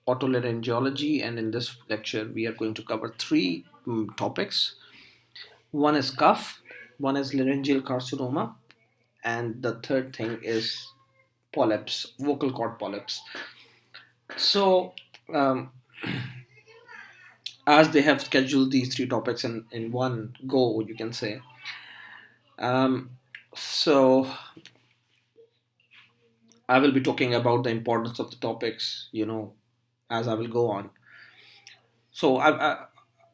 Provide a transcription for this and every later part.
otolaryngology, and in this lecture we are going to cover three topics. One is cough, one is laryngeal carcinoma, and the third thing is polyps, vocal cord polyps. So, um, as they have scheduled these three topics in one go, you can say. Um, so, I will be talking about the importance of the topics, as I will go on. So,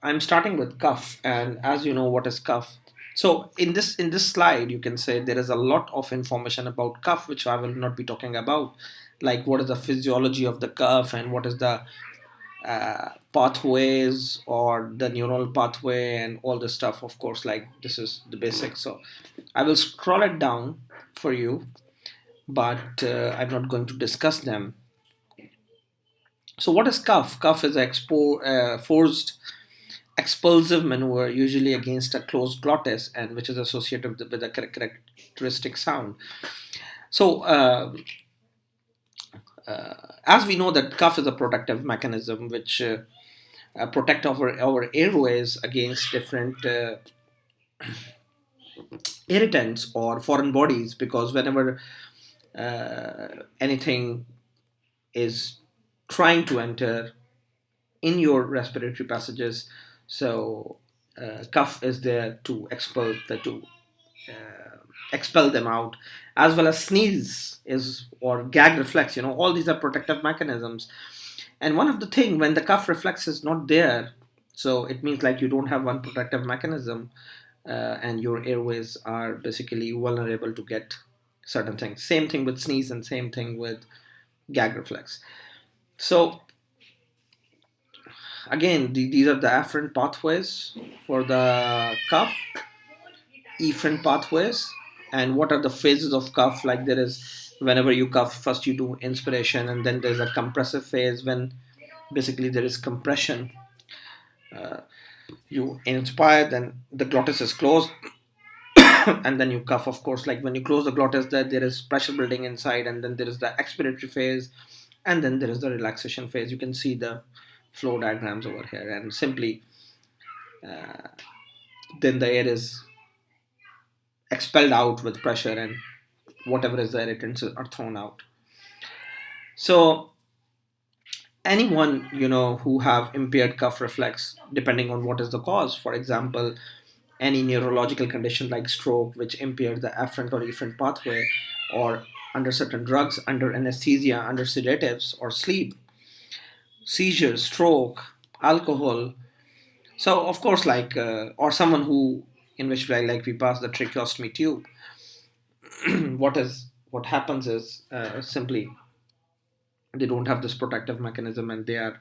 I'm starting with cuff, and as you know, what is cuff? So, in this slide, you can say there is a lot of information about cuff, which I will not be talking about, like what is the physiology of the cuff and what is the pathways or the neural pathway and all this stuff. Of course, like this is the basics. So, I will scroll it down for you, but I'm not going to discuss them. So, what is cuff? Cuff is forced expulsive maneuver, usually against a closed glottis, and which is associated with a characteristic sound. So, as we know that cuff is a protective mechanism which protect our airways against different irritants or foreign bodies, because whenever anything is trying to enter in your respiratory passages, so cuff is there to expel them out, as well as sneeze is or gag reflex. All these are protective mechanisms. And one of the thing, when the cuff reflex is not there, so it means like you don't have one protective mechanism, and your airways are basically vulnerable to get certain things. Same thing with sneeze and same thing with gag reflex. So again, these are the afferent pathways for the cuff, efferent pathways. And what are the phases of cuff? Like there is, whenever you cough, first you do inspiration, and then there's a compressive phase when basically there is compression. You inspire, then the glottis is closed, and then you cough. Of course, like when you close the glottis, there is pressure building inside, and then there is the expiratory phase, and then there is the relaxation phase. You can see the flow diagrams over here, and simply then the air is expelled out with pressure, and whatever is the irritants are thrown out. So anyone who have impaired cuff reflex, depending on what is the cause, for example, any neurological condition like stroke which impair the afferent or efferent pathway, or under certain drugs, under anesthesia, under sedatives, or sleep, seizure, stroke, alcohol. So of course, like or someone who, in which like we pass the tracheostomy tube, what happens is simply they don't have this protective mechanism, and they are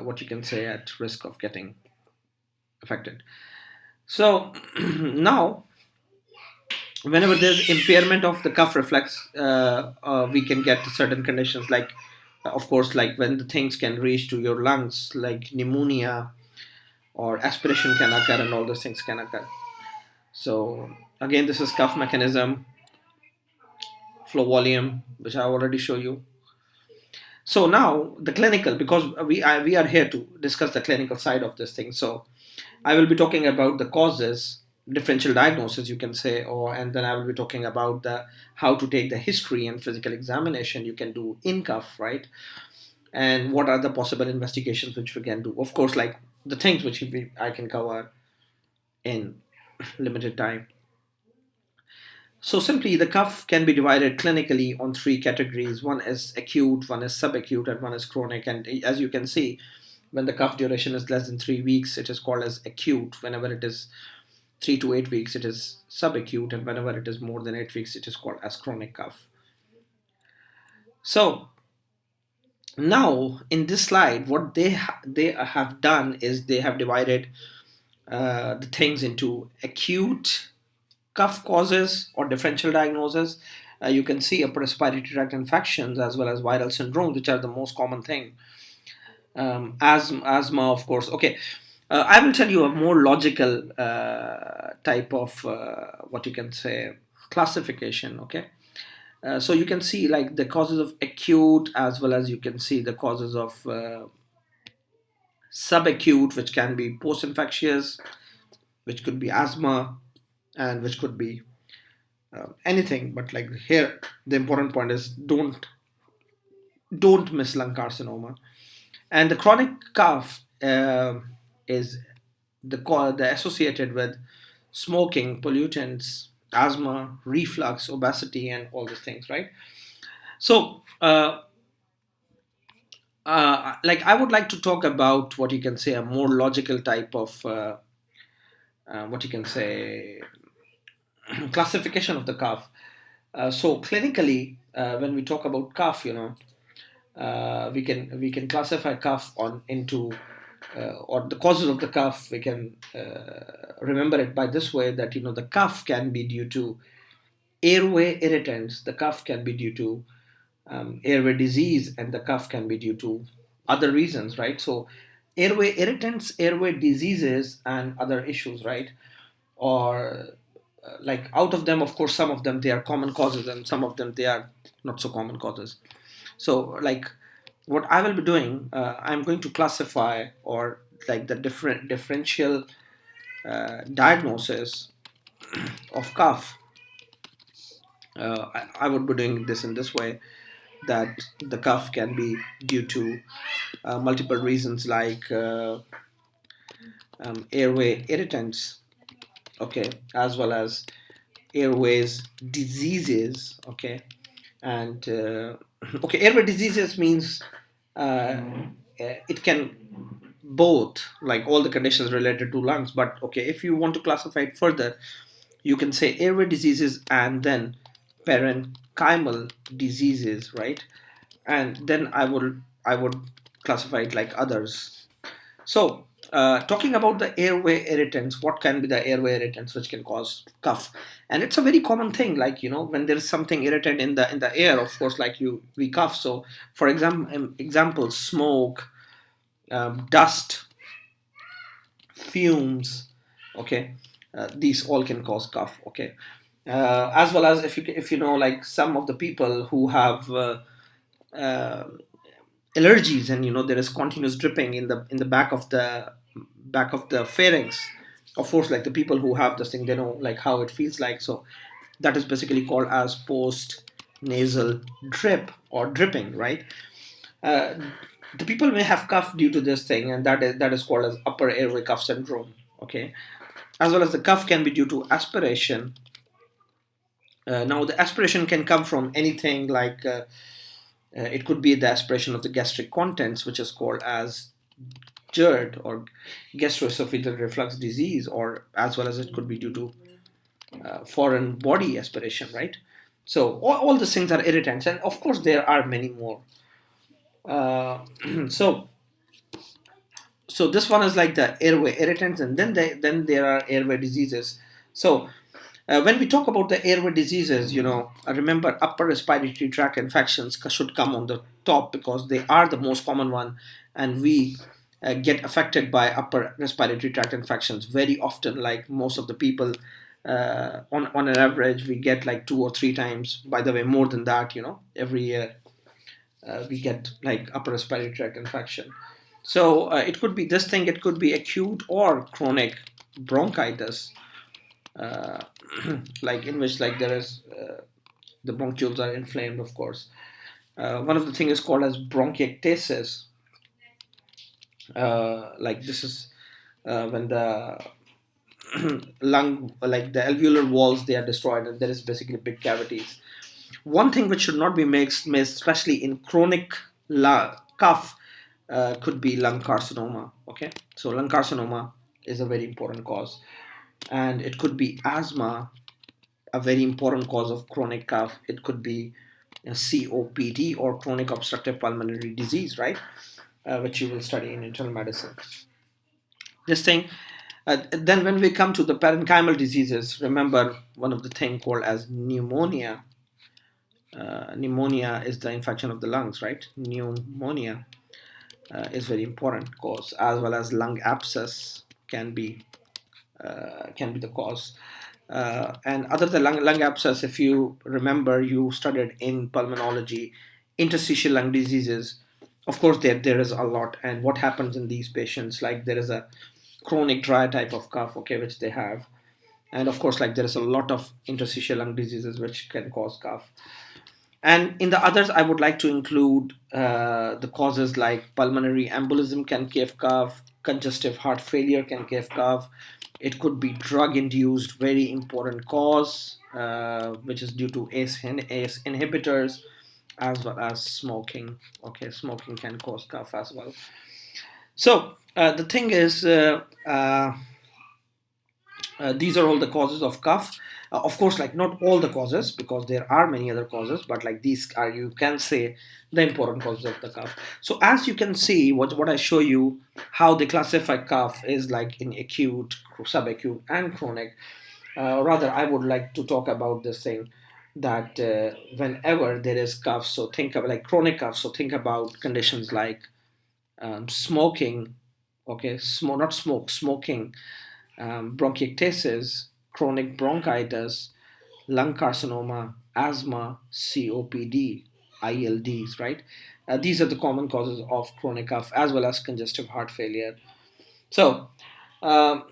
what you can say at risk of getting affected. So now, whenever there's impairment of the cuff reflex, we can get certain conditions like, of course, like when the things can reach to your lungs, like pneumonia or aspiration can occur, and all those things can occur. So again, this is cuff mechanism, flow volume, which I already show you. So now the clinical, because we are here to discuss the clinical side of this thing. So I will be talking about the causes, differential diagnosis, you can say, and then I will be talking about the how to take the history and physical examination you can do in cuff, right? And what are the possible investigations which we can do? Of course, like the things which I can cover in limited time. So simply, the cuff can be divided clinically on three categories. One is acute, one is subacute, and one is chronic. And as you can see, when the cuff duration is less than 3 weeks, it is called as acute. Whenever it is 3 to 8 weeks, it is subacute, and whenever it is more than 8 weeks, it is called as chronic cough. So now in this slide, what they have done is they have divided the things into acute cough causes or differential diagnosis. You can see upper respiratory tract infections as well as viral syndromes, which are the most common thing. Asthma, of course. Okay, I will tell you a more logical type of what you can say classification. Okay, So you can see like the causes of acute, as well as you can see the causes of subacute, which can be post-infectious, which could be asthma, and which could be anything. But like here, the important point is don't miss lung carcinoma. And the chronic cough is the associated with smoking, pollutants, asthma, reflux, obesity, and all these things, right? So, like I would like to talk about what you can say a more logical type of what you can say classification of the cough. So clinically, when we talk about cough, we can classify cough on into or the causes of the cough. We can remember it by this way, that the cough can be due to airway irritants. The cough can be due to airway disease, and the cough can be due to other reasons, right? So airway irritants, airway diseases, and other issues, right? Or like out of them, of course, some of them they are common causes, and some of them they are not so common causes. So like what I will be doing, I'm going to classify, or like the differential diagnosis of cough. I would be doing this in this way, that the cough can be due to multiple reasons, like airway irritants, okay, as well as airways diseases, okay, and okay, airway diseases means it can both, like all the conditions related to lungs. But okay, if you want to classify it further, you can say airway diseases and then parenchymal diseases, right? And then I would classify it like others. So talking about the airway irritants, what can be the airway irritants which can cause cough? And it's a very common thing, like when there is something irritant in the air, of course, like we cough. So for example, smoke, dust, fumes, okay, these all can cause cough, okay. As well as if you know, like some of the people who have uh, allergies, and there is continuous dripping in the back of the pharynx. Of course, like the people who have this thing, they know like how it feels like. So that is basically called as post nasal drip or dripping, right? uh, the people may have cough due to this thing, and that is called as upper airway cough syndrome, okay. As well as the cough can be due to aspiration. Now the aspiration can come from anything, like it could be the aspiration of the gastric contents, which is called as GERD, or gastroesophageal reflux disease, or as well as it could be due to foreign body aspiration, right? So all these things are irritants, and of course there are many more. uh, so so this one is like the airway irritants, and then there are airway diseases. So when we talk about the airway diseases, remember upper respiratory tract infections should come on the top, because they are the most common one, and we get affected by upper respiratory tract infections very often. Like most of the people, on an average, we get like 2 or 3 times. By the way, more than that, every year we get like upper respiratory tract infection. So it could be this thing. It could be acute or chronic bronchitis, uh, like in which like there is the bronchioles are inflamed, of course. One of the things is called as bronchiectasis. Like this is when the lung, like the alveolar walls, they are destroyed, and there is basically big cavities. One thing which should not be missed, especially in chronic cough, could be lung carcinoma. Okay, so lung carcinoma is a very important cause, and it could be asthma, a very important cause of chronic cough. It could be COPD, or chronic obstructive pulmonary disease, right? Which you will study in internal medicine. This thing. Then when we come to the parenchymal diseases, remember one of the thing called as pneumonia. Pneumonia is the infection of the lungs, right? Pneumonia is very important cause, as well as lung abscess can be the cause. And other than lung abscess, if you remember, you studied in pulmonology, interstitial lung diseases. Of course, there is a lot. And what happens in these patients? Like there is a chronic dry type of cough, okay, which they have, and of course, like there is a lot of interstitial lung diseases which can cause cough. And in the others, I would like to include the causes like pulmonary embolism can give cough, congestive heart failure can give cough. It could be drug induced, very important cause, which is due to ACE inhibitors, as well as smoking. Okay, smoking can cause cough as well. So the thing is, these are all the causes of cough. Of course, like not all the causes, because there are many other causes, but like these are, you can say, the important causes of the cough. So as you can see, what I show you, how they classify cough is like in acute, subacute, and chronic. Rather, I would like to talk about this thing, that whenever there is cough, so think of like chronic cough. So think about conditions like smoking, okay, not smoke, smoking, bronchiectasis, chronic bronchitis, lung carcinoma, asthma, COPD, ILDs, right? These are the common causes of chronic cough, as well as congestive heart failure. So, um,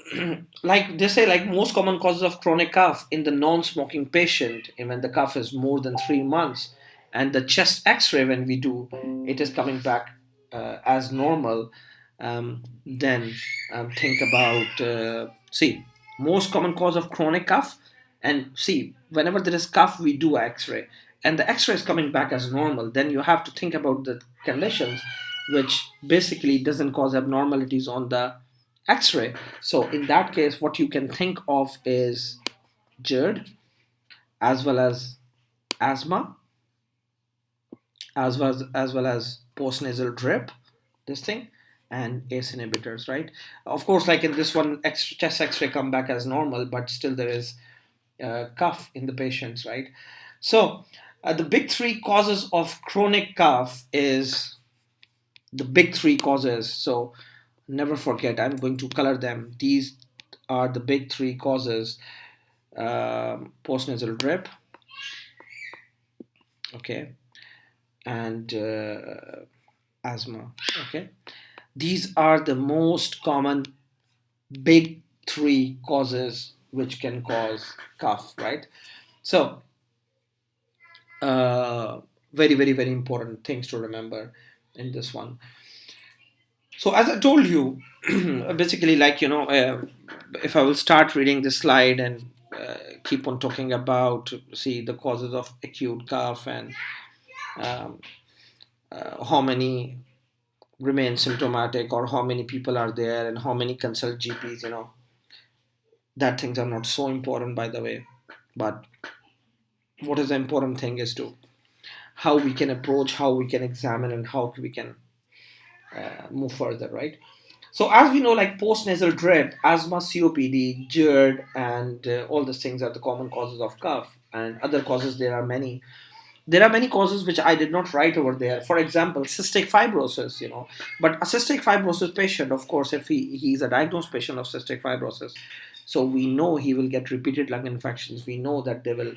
like they say, like most common causes of chronic cough in the non-smoking patient, and when the cough is more than 3 months, and the chest X-ray when we do, it is coming back as normal. Then think about see, most common cause of chronic cough, and see, whenever there is cough, we do X-ray, and the X-ray is coming back as normal. Then you have to think about the conditions which basically doesn't cause abnormalities on the X-ray. So in that case, what you can think of is GERD, as well as asthma, as well as postnasal drip, this thing, and ACE inhibitors, right? Of course, like in this one, chest X-ray come back as normal, but still there is cough in the patients, right? So the big three causes of chronic cough is the big three causes. So never forget, I'm going to color them. These are the big three causes: postnasal drip, okay, and asthma, okay. These are the most common big three causes which can cause cough, right? So, uh, very important things to remember in this one. So, as I told you, basically, like, if I will start reading this slide and keep on talking about, see, the causes of acute cough, and um, how many remain symptomatic, or how many people are there, and how many consult GPs, that things are not so important, by the way. But what is the important thing is to how we can approach, how we can examine, and how we can move further, right? So as we know, like postnasal drip, asthma, COPD, GERD, and all these things are the common causes of cough. And other causes, there are many. There are many causes which I did not write over there. For example, cystic fibrosis, But a cystic fibrosis patient, of course, if he's a diagnosed patient of cystic fibrosis, so we know he will get repeated lung infections. We know that they will,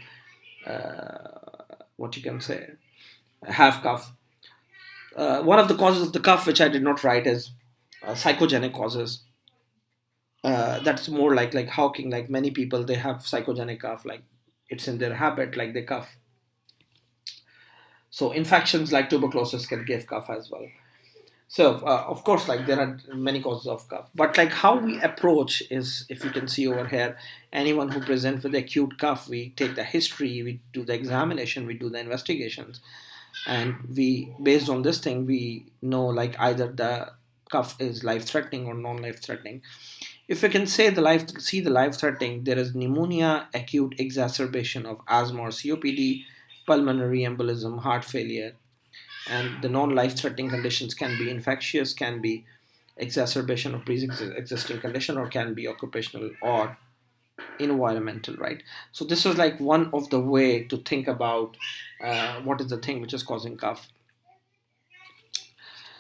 what you can say, have cough. One of the causes of the cough, which I did not write, is psychogenic causes. That's more like hawking. Like many people, they have psychogenic cough. Like it's in their habit, like they cough. So infections like tuberculosis can give cough as well. So of course, like there are many causes of cough, but like how we approach is, if you can see over here, anyone who presents with acute cough, we take the history, we do the examination, we do the investigations, and we, based on this thing, we know like either the cough is life threatening or non-life threatening. If we can say the life threatening, there is pneumonia, acute exacerbation of asthma or COPD, pulmonary embolism, heart failure. And the non-life threatening conditions can be infectious, can be exacerbation of pre-existing condition, or can be occupational or environmental, right? So this is like one of the way to think about what is the thing which is causing cough.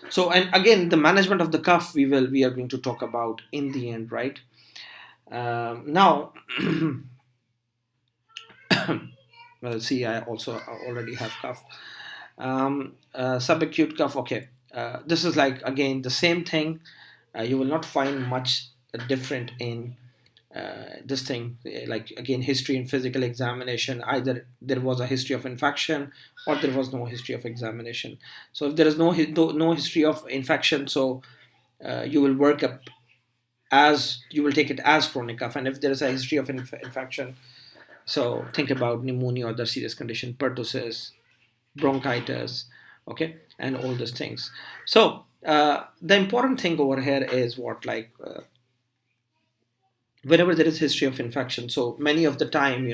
So, and again, the management of the cough, we are going to talk about in the end, right? Now well, see, I also already have cough. Subacute cough. Okay, this is like again the same thing. You will not find much different in this thing. Like again, history and physical examination. Either there was a history of infection or there was no history of examination. So if there is no history of infection, so you will work up as you will take it as chronic cough. And if there is a history of infection, so think about pneumonia or other serious condition, pertussis, bronchitis, okay, and all those things. So the important thing over here is what, like whenever there is history of infection, so many of the time,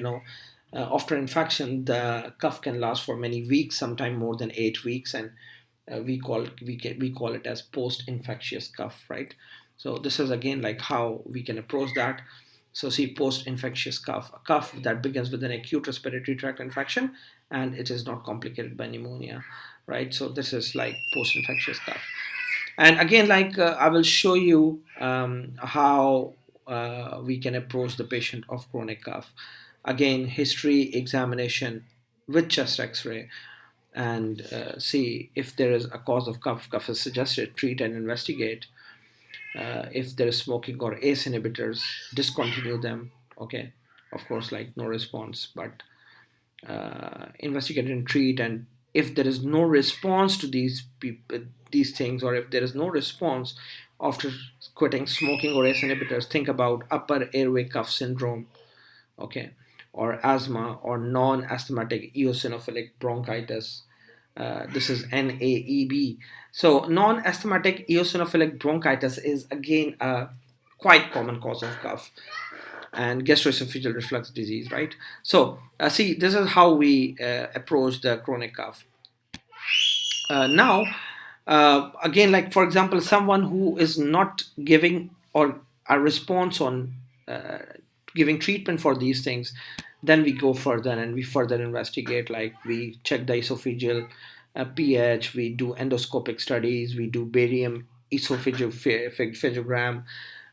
after infection, the cough can last for many weeks, sometime more than 8 weeks, and we call it as post-infectious cough, right? So this is again like how we can approach that. So see, post-infectious cough, a cough that begins with an acute respiratory tract infection and it is not complicated by pneumonia, right? So this is like post-infectious cough. And again, like I will show you how we can approach the patient of chronic cough. Again, history examination with chest X-ray, and see if there is a cause of cough. Cough is suggested, treat and investigate. If there is smoking or ACE inhibitors, discontinue them. Okay, of course, like no response, but investigate and treat. And if there is no response to these things, or if there is no response after quitting smoking or ACE inhibitors, think about upper airway cough syndrome, okay, or asthma or non-asthmatic eosinophilic bronchitis. This is NAEB. So non-asthmatic eosinophilic bronchitis is again a quite common cause of cough, and gastroesophageal reflux disease, right? So see, this is how we approach the chronic cough. Now, again, like for example, someone who is not giving or a response on uh, giving treatment for these things, then we go further and we further investigate. Like we check the esophageal pH, we do endoscopic studies, we do barium esophagogram,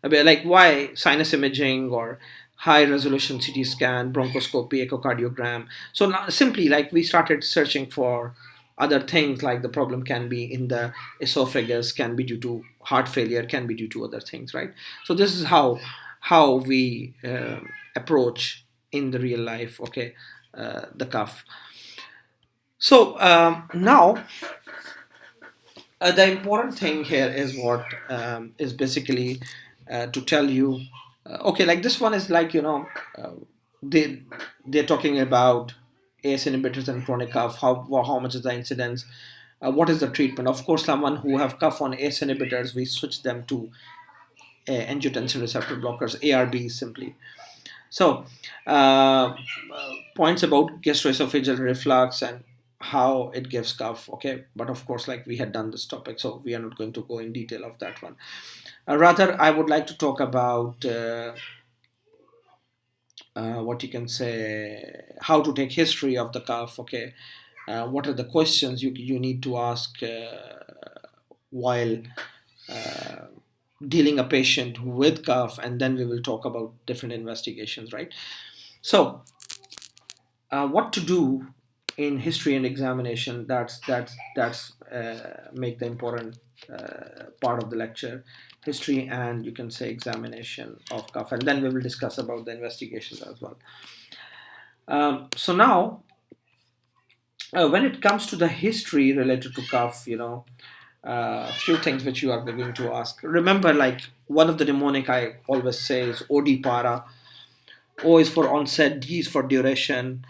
like why sinus imaging or high resolution CT scan, bronchoscopy, echocardiogram. So now simply like we started searching for other things, like the problem can be in the esophagus, can be due to heart failure, can be due to other things, right? So this is how we approach in the real life, okay, the cough. So now the important thing here is what is basically to tell you. Okay, like this one is like they they're talking about ACE inhibitors and chronic cough. How much is the incidence? What is the treatment? Of course, someone who have cough on ACE inhibitors, we switch them to angiotensin receptor blockers, ARBs simply. So, points about gastroesophageal reflux and how it gives cough. Okay, but of course, like we had done this topic, so we are not going to go in detail of that one. Rather, I would like to talk about what you can say, how to take history of the cough. Okay, what are the questions you need to ask while uh, dealing a patient with cough, and then we will talk about different investigations, right? So what to do in history and examination, that's make the important part of the lecture, history and you can say examination of cough, and then we will discuss about the investigations as well. So now when it comes to the history related to cough, a few things which you are going to ask. Remember, like one of the mnemonic I always say is OD para. O is for onset, D is for duration,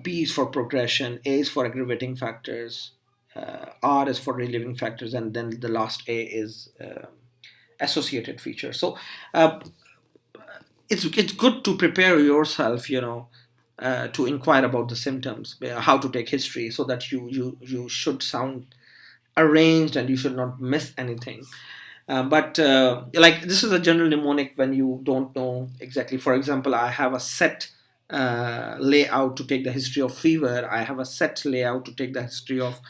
B is for progression, A is for aggravating factors, R is for relieving factors, and then the last A is associated features. So it's good to prepare yourself, to inquire about the symptoms, how to take history, so that you should sound arranged and you should not miss anything. But like this is a general mnemonic when you don't know exactly. For example, I have a set layout to take the history of fever. I have a set layout to take the history of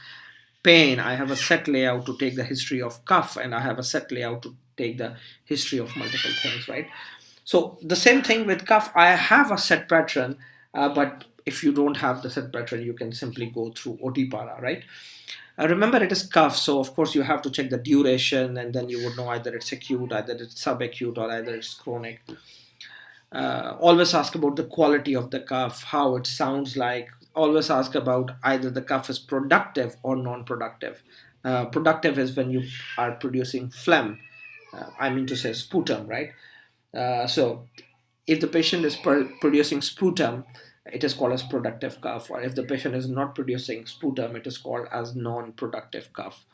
pain. I have a set layout to take the history of cough, and I have a set layout to take the history of multiple things, right? So the same thing with cough. I have a set pattern, But if you don't have the set pressure, you can simply go through OT-para, right? Remember, it is cough, so of course you have to check the duration, and then you would know either it's acute, either it's subacute, or either it's chronic. Always ask about the quality of the cough, how it sounds like. Always ask about either the cough is productive or non-productive. Productive is when you are producing phlegm. I mean to say sputum, right? So if the patient is producing sputum, it is called as productive cough, or if the patient is not producing sputum, it is called as non-productive cough.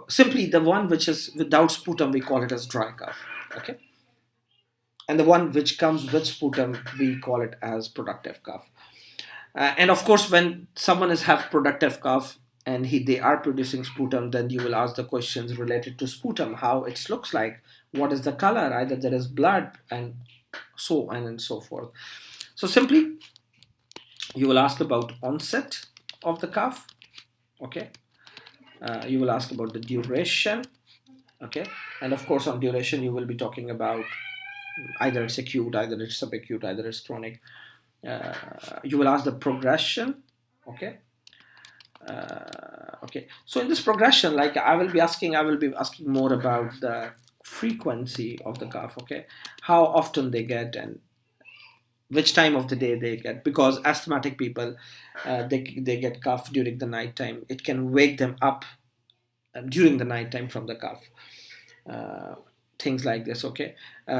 Simply the one which is without sputum, we call it as dry cough. Okay, and the one which comes with sputum, we call it as productive cough. And of course, when someone is have productive cough and they are producing sputum, then you will ask the questions related to sputum, how it looks like, what is the color, either there is blood, and so on and so forth. So simply, you will ask about onset of the cough. Okay, you will ask about the duration. Okay, and of course, on duration, you will be talking about either it's acute, either it's subacute, either it's chronic. You will ask the progression. Okay. Okay, so in this progression, like I will be asking more about the frequency of the cough. Okay, how often they get and which time of the day they get, because asthmatic people, they get cough during the night time. It can wake them up during the night time from the cough. uh, Things like this. Okay,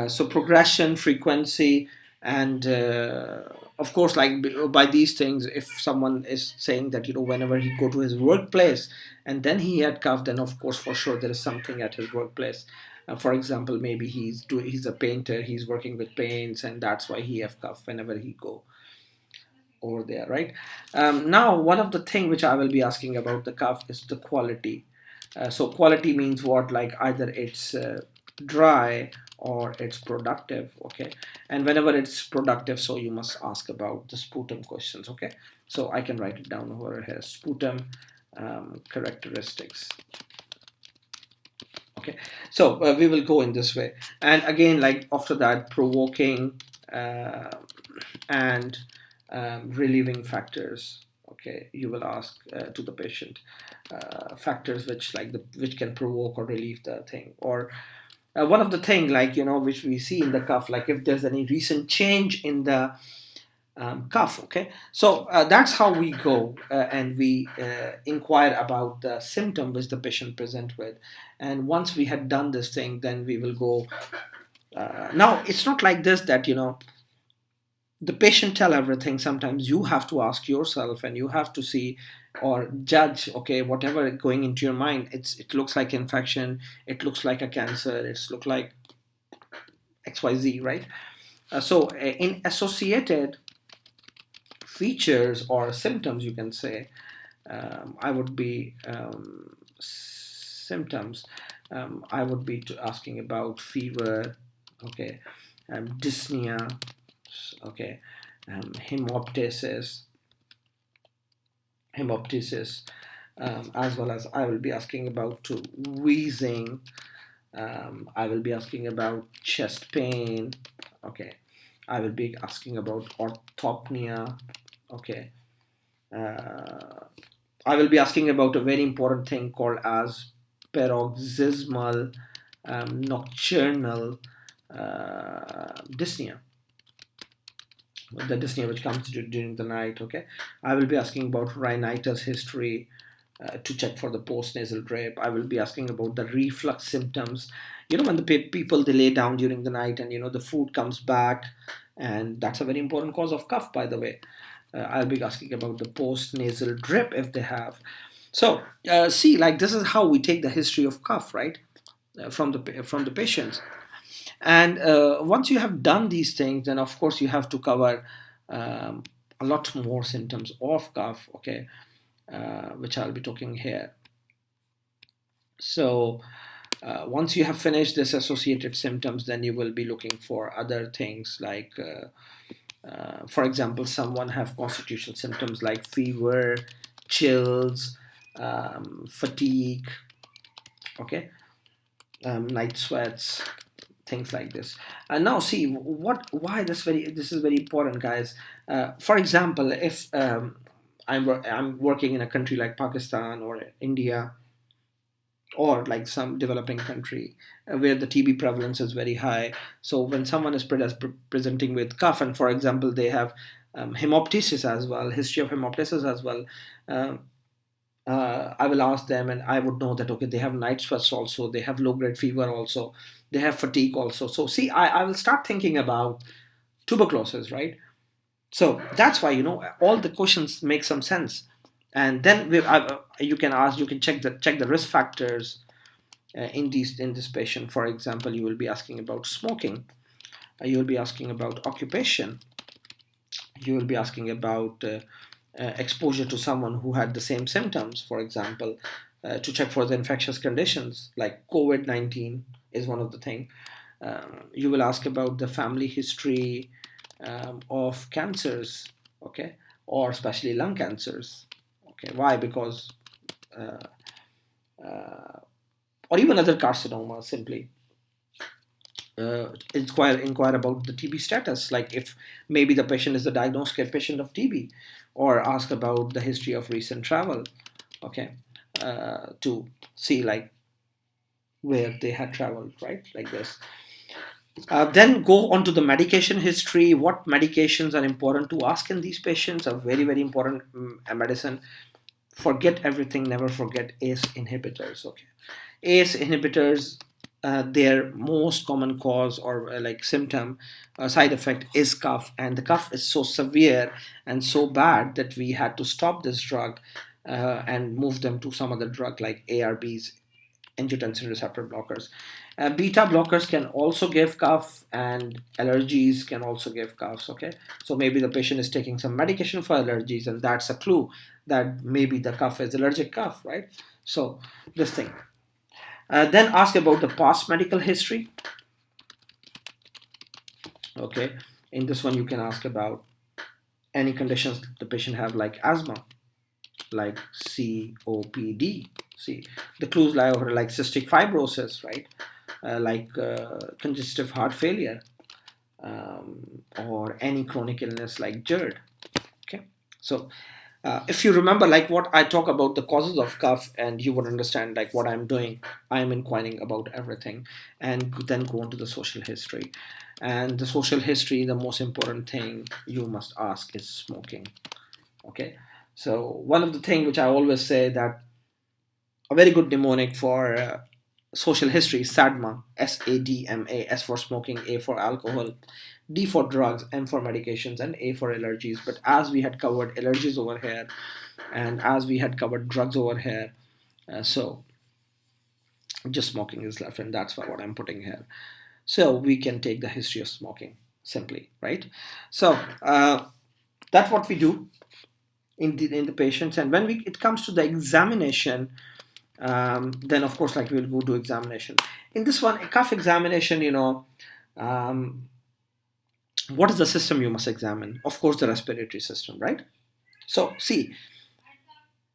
so progression, frequency, and of course, like by these things, if someone is saying that, whenever he go to his workplace and then he had cough, then of course for sure there is something at his workplace. For example, maybe he's a painter, he's working with paints, and that's why he have cough whenever he go over there, right? Now, one of the thing which I will be asking about the cough is the quality. So quality means what? Like either it's dry or it's productive. Okay, and whenever it's productive, so you must ask about the sputum questions. Okay, so I can write it down over here: sputum characteristics. Okay, so we will go in this way, and again, like after that, provoking and relieving factors. Okay, you will ask to the patient factors which can provoke or relieve the thing, or one of the thing, like which we see in the cough, like if there's any recent change in the cough. Okay, so that's how we go and we inquire about the symptom which the patient present with, and once we had done this thing, then we will go. Now it's not like this that the patient tell everything. Sometimes you have to ask yourself and you have to see or judge. Okay, whatever going into your mind, it looks like infection, it looks like a cancer, it's look like XYZ, right? So in associated features or symptoms, you can say, I would be symptoms, I would be asking about fever. Okay, dyspnea. Okay, hemoptysis, as well as I will be asking about wheezing. I will be asking about chest pain. Okay, I will be asking about orthopnea. Okay, I will be asking about a very important thing called as paroxysmal nocturnal dyspnea, the dyspnea which comes during the night. Okay, I will be asking about rhinitis history to check for the postnasal drip. I will be asking about the reflux symptoms. When the people, they lay down during the night and the food comes back, and that's a very important cause of cough, by the way. I'll be asking about the postnasal drip if they have. So see, like this is how we take the history of cough, right? From the patients. And once you have done these things, then of course you have to cover a lot more symptoms of cough. Okay, which I'll be talking here. So once you have finished this associated symptoms, then you will be looking for other things like, for example, someone have constitutional symptoms like fever, chills, fatigue. Okay, night sweats, things like this. And now see why this is very important, guys. For example, if I'm working in a country like Pakistan or India, or like some developing country where the TB prevalence is very high. So when someone is presenting with cough, and for example they have hemoptysis as well, history of hemoptysis as well, uh, I will ask them, and I would know that okay, they have night sweats also, they have low grade fever also, they have fatigue also. So see, I will start thinking about tuberculosis, right? So that's why all the questions make some sense, and then you can ask, you can check the risk factors in this patient. For example, you will be asking about smoking, you will be asking about occupation, you will be asking about exposure to someone who had the same symptoms, for example, to check for the infectious conditions like COVID-19 is one of the thing. You will ask about the family history of cancers, okay, or especially lung cancers. Okay, why? Because or even other carcinomas, simply inquire about the TB status, like if maybe the patient is a diagnosed patient of TB, or ask about the history of recent travel, okay, to see like where they had traveled, right, like this. Then go on to the medication history. What medications are important to ask in these patients are very, very important. Medicine, forget everything, never forget ACE inhibitors, okay. ACE inhibitors, their most common cause or like symptom, side effect is cough, and the cough is so severe and so bad that we had to stop this drug and move them to some other drug like ARBs, angiotensin receptor blockers. Beta blockers can also give cough, and allergies can also give coughs, okay. So maybe the patient is taking some medication for allergies, and that's a clue that maybe the cough is allergic cough, right? So this thing. Then ask about the past medical history. Okay, in this one you can ask about any conditions the patient have, like asthma, like COPD. See, the clues lie over like cystic fibrosis, right? Like congestive heart failure, or any chronic illness like GERD. Okay, so if you remember like what I talk about the causes of cough, and you would understand like what I'm doing, I'm inquiring about everything, and then go on to the social history. And the social history, the most important thing you must ask is smoking. Okay, so one of the things which I always say that a very good mnemonic for social history is SADMA, SADMA, S for smoking, A for alcohol, D for drugs, M for medications, and A for allergies. But as we had covered allergies over here, and as we had covered drugs over here, so just smoking is left, and that's what I'm putting here. So we can take the history of smoking simply, right? So that's what we do in the patients. And when it comes to the examination, then of course like we'll go to examination. In this one, a cough examination, um, what is the system you must examine? Of course, the respiratory system, right? So see,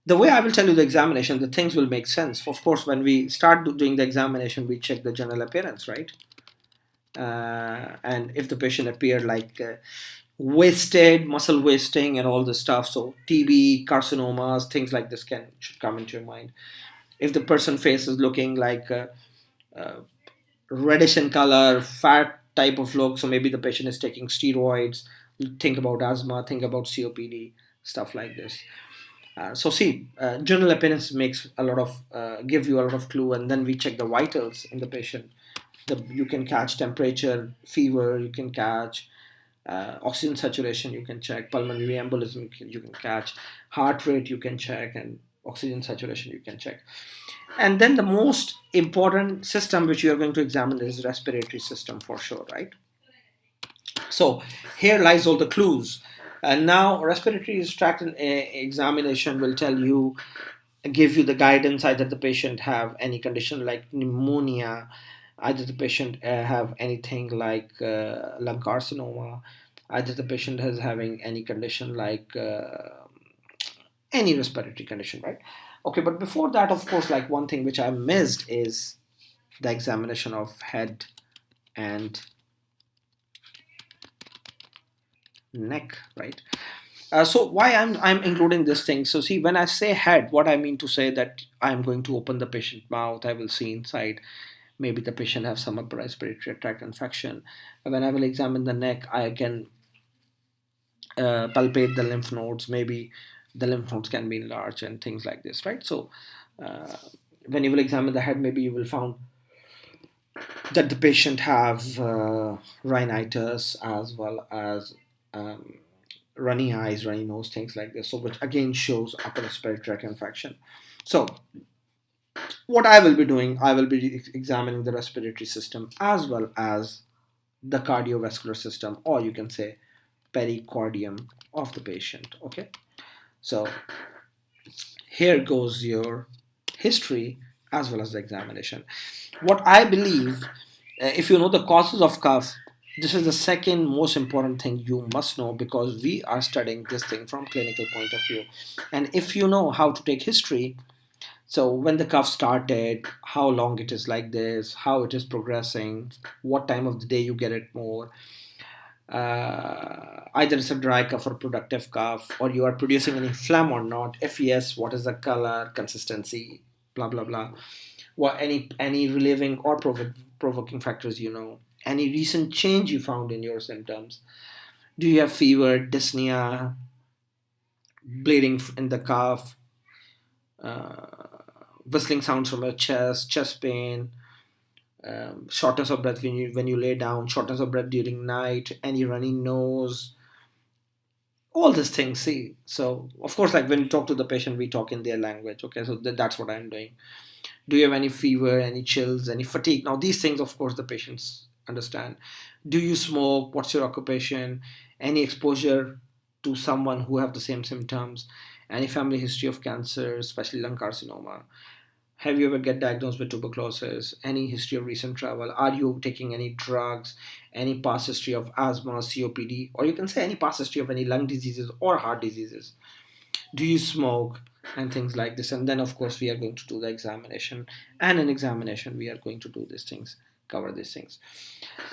the way I will tell you the examination, the things will make sense. Of course, when we start doing the examination, we check the general appearance, right? And if the patient appeared like wasted, muscle wasting, and all this stuff, so TB, carcinomas, things like this should come into your mind. If the person face is looking like uh, reddish in color, fat type of look, so maybe the patient is taking steroids, think about asthma, think about COPD, stuff like this. So see, general appearance makes a lot of give you a lot of clue, and then we check the vitals in the patient. You can catch temperature, fever, you can catch oxygen saturation, you can check pulmonary embolism, you can catch heart rate, you can check, and oxygen saturation you can check. And then the most important system which you are going to examine is respiratory system for sure, right? So here lies all the clues. And now respiratory tract examination will give you the guidance, either the patient have any condition like pneumonia, either the patient have anything like lung carcinoma, either the patient is having any condition like any respiratory condition, right? Okay, but before that, of course, like one thing which I missed is the examination of head and neck, right? So why I'm including this thing? So see, when I say head, what I mean to say that I'm going to open the patient mouth, I will see inside. Maybe the patient have some upper respiratory tract infection. When I will examine the neck, I can palpate the lymph nodes. Maybe the lymph nodes can be enlarged and things like this, right? So uh, when you will examine the head, maybe you will found that the patient have rhinitis as well as um, runny eyes, runny nose, things like this. So which again shows upper respiratory tract infection. So what I will be doing, I will be examining the respiratory system as well as the cardiovascular system, or you can say pericardium of the patient. Okay, so here goes your history as well as the examination. What I believe, if you know the causes of cough, this is the second most important thing you must know, because we are studying this thing from clinical point of view. And if you know how to take history, so when the cough started, how long it is like this, how it is progressing, what time of the day you get it more, either it's a dry cough or productive cough, or you are producing any phlegm or not. If yes, what is the color, consistency, blah blah blah. What any relieving or provoking factors, you know. Any recent change you found in your symptoms. Do you have fever, dyspnea, bleeding in the cough, uh, whistling sounds from your chest, chest pain, shortness of breath when you lay down, shortness of breath during night, any runny nose, all these things. See, so of course, like when we talk to the patient, we talk in their language. Okay, so that's what I'm doing. Do you have any fever, any chills, any fatigue? Now these things, of course, the patients understand. Do you smoke? What's your occupation? Any exposure to someone who have the same symptoms? Any family history of cancer, especially lung carcinoma? Have you ever get diagnosed with tuberculosis? Any history of recent travel? Are you taking any drugs? Any past history of asthma, COPD, or you can say any past history of any lung diseases or heart diseases? Do you smoke? And things like this. And then of course we are going to do the examination, and in examination we are going to do these things, cover these things.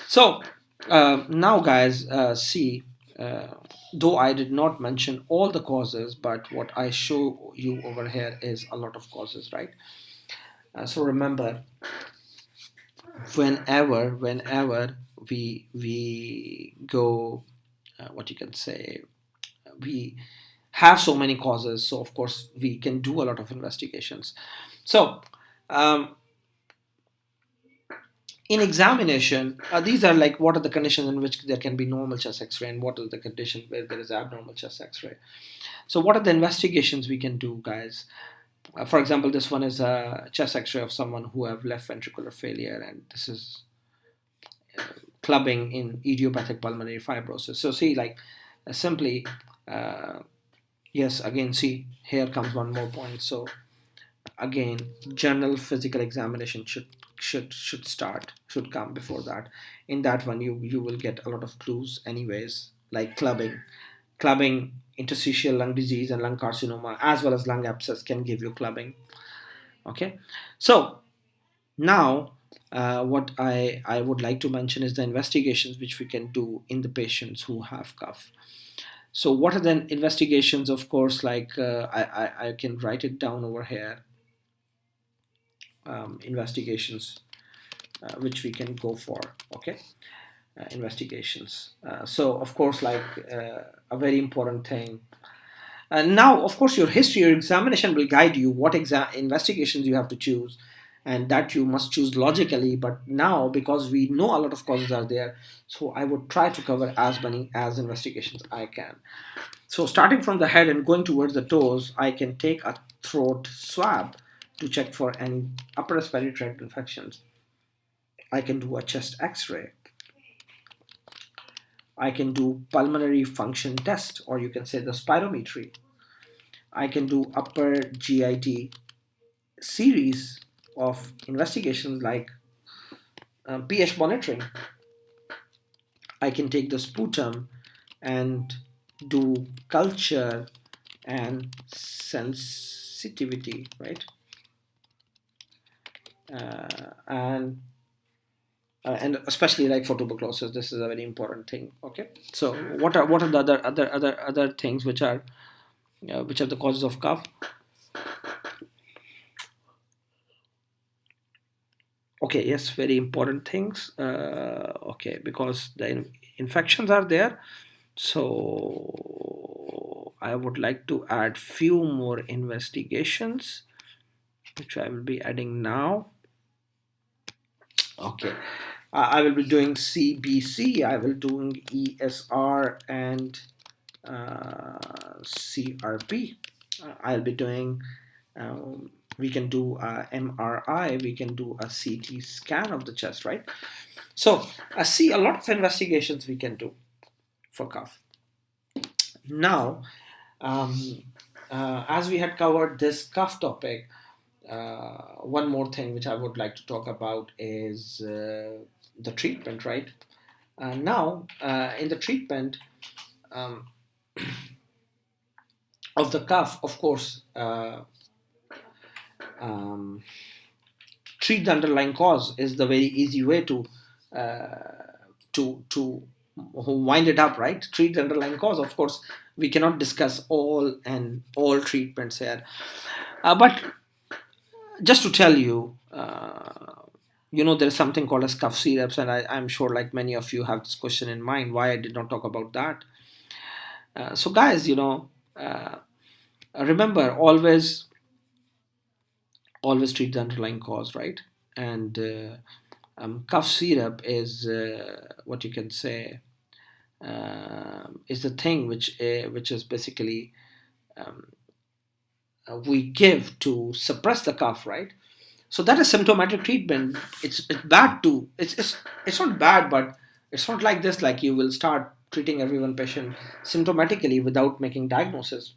So now guys, see, though I did not mention all the causes, but what I show you over here is a lot of causes, right? So remember, whenever we go, what you can say, we have so many causes, so of course we can do a lot of investigations. So um, in examination, these are like, what are the conditions in which there can be normal chest x-ray, and what are the conditions where there is abnormal chest x-ray. So what are the investigations we can do, guys? For example, this one is a chest x-ray of someone who have left ventricular failure, and this is clubbing in idiopathic pulmonary fibrosis. So see, like, simply, uh, yes, again, see, here comes one more point. So again, general physical examination should come before that. In that one, you will get a lot of clues anyways, like clubbing, interstitial lung disease and lung carcinoma, as well as lung abscess can give you clubbing. Okay, so now, what I would like to mention is the investigations which we can do in the patients who have cough. So what are the investigations? Of course, like, I can write it down over here. Investigations which we can go for. Okay, investigations. So of course, like, a very important thing. And now, of course, your history, your examination will guide you what investigations you have to choose, and that you must choose logically. But now, because we know a lot of causes are there, so I would try to cover as many as investigations I can. So, starting from the head and going towards the toes, I can take a throat swab to check for any upper respiratory tract infections. I can do a chest x ray. I can do pulmonary function test, or you can say the spirometry. I can do upper GIT series of investigations like pH monitoring. I can take the sputum and do culture and sensitivity, right? And and especially like for tuberculosis, this is a very important thing. Okay, so what are the other things which are the causes of cough? Okay, yes, very important things. Okay, because the infections are there, so I would like to add few more investigations, which I will be adding now. Okay, I will be doing CBC. I will doing ESR and CRP. I'll be doing. We can do a MRI. We can do a CT scan of the chest, right? So I see a lot of investigations we can do for cough. Now, um, as we had covered this cough topic, one more thing which I would like to talk about is the treatment, right? Now, in the treatment um, of the cough, of course, um, treat the underlying cause is the very easy way to wind it up, right? Treat the underlying cause. Of course, we cannot discuss all treatments here, but just to tell you, there's something called as cough syrups, and I'm sure like many of you have this question in mind why I did not talk about that. So guys, uh, remember, always treat the underlying cause, right? And cough syrup is what you can say is the thing which is basically we give to suppress the cough, right? So that is symptomatic treatment. It's bad too. It's not bad, but it's not like this. Like you will start treating everyone patient symptomatically without making diagnosis.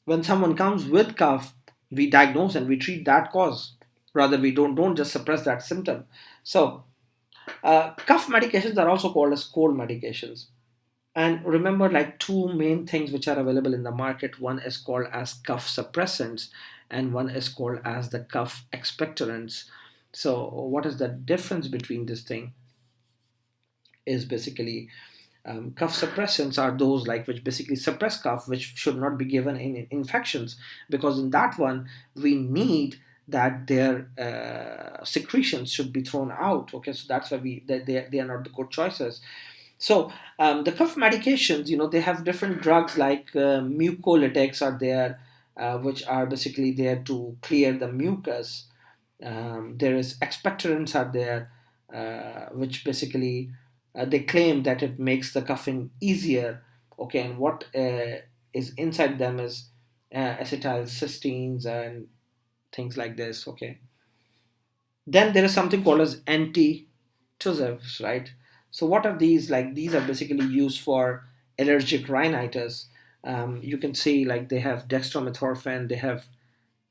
When someone comes with cough, we diagnose and we treat that cause. Rather, we don't just suppress that symptom. So cough medications are also called as cold medications. And remember, like two main things which are available in the market. One is called as cough suppressants, and one is called as the cough expectorants. So, what is the difference between this thing? Is basically cough suppressants are those like which basically suppress cough, which should not be given in infections, because in that one we need that their secretions should be thrown out. Okay, so that's why they are not the good choices. So the cough medications, they have different drugs like mucolytics are there, which are basically there to clear the mucus. There is expectorants are there, which basically they claim that it makes the coughing easier. Okay, and what is inside them is acetylcysteines and things like this. Okay, then there is something called as antitussives, right? So what are these? Like these are basically used for allergic rhinitis. You can see like they have dextromethorphan, they have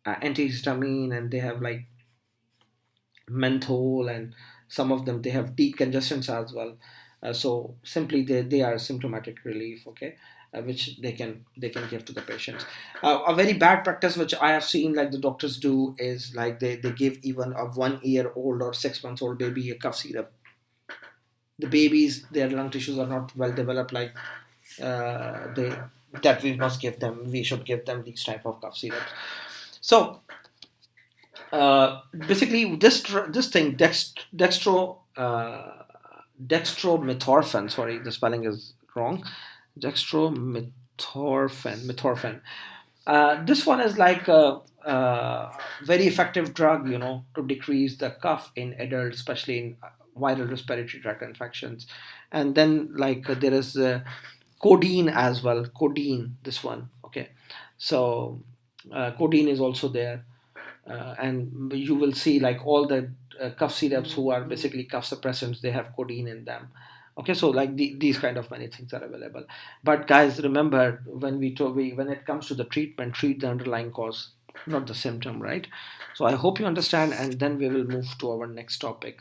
antihistamine, and they have like menthol, and some of them they have decongestants as well. So simply they are symptomatic relief. Okay, which they can give to the patients. A very bad practice which I have seen like the doctors do is like they give even a 1 year old or 6 months old baby a cough syrup. The babies, their lung tissues are not well developed, like they that we should give them these type of cough syrups. So basically this thing dextromethorphan, sorry, the spelling is wrong. Dextromethorphan. This one is like a very effective drug, to decrease the cough in adults, especially in viral respiratory tract infections. And then like there is codeine as well. Codeine, this one. Okay, so codeine is also there, and you will see like all the cough syrups who are basically cough suppressants, they have codeine in them. Okay, so like these kind of many things are available. But guys, remember, when it comes to the treatment, treat the underlying cause, not the symptom, right? So I hope you understand, and then we will move to our next topic.